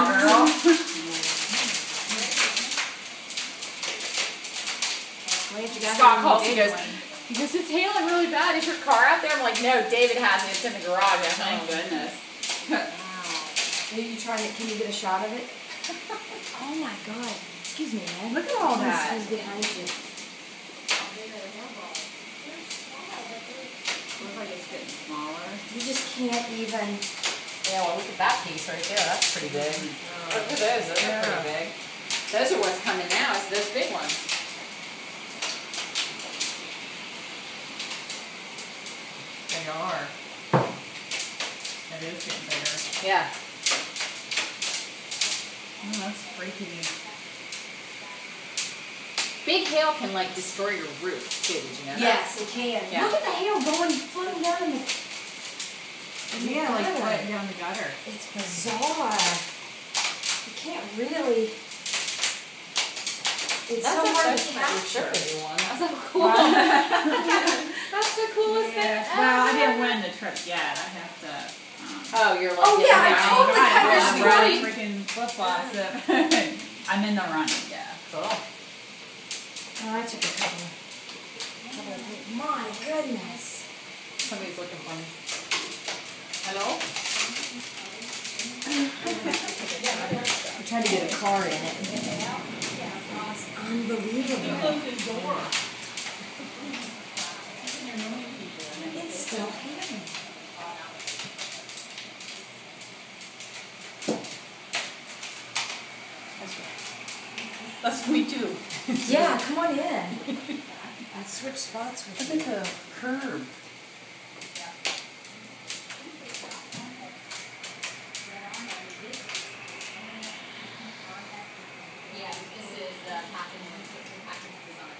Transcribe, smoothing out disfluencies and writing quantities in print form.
girl. Scott calls, he goes, it's hailing really bad. Is your car out there? I'm like, no, David has it. It's in the garage. Thank goodness. Wow. Can you get a shot of it? Oh my God. Excuse me, man. Look at all that. He's behind you. Looks like it's getting smaller. You just can't even. Yeah, well, look at that piece right there. That's pretty big. Look at those. Those are pretty big. Those are what's coming now. It's those big ones. They are. It is getting bigger. Yeah. Oh, that's freaky. Big hail can like destroy your roof too. Did you know that? Yes, it can. Yeah. Look at the hail floating down in the. Yeah, like floating down the gutter. It's bizarre. You can't really. It's so hard to capture. That's so cool. That's the coolest thing ever. Well, I didn't win the trip yet. I have to. Oh, you're like. Oh yeah, I totally cut your I'm story. running freaking flip-flops. I'm in the running. Yeah. Cool. Oh, I took a couple. My goodness. Somebody's looking for me. Hello? I'm trying to get a car in it. It's unbelievable. It's still happening. That's me too. Yeah, come on in. Let's switch spots with you. Look at the curb. Yeah, this is the package design.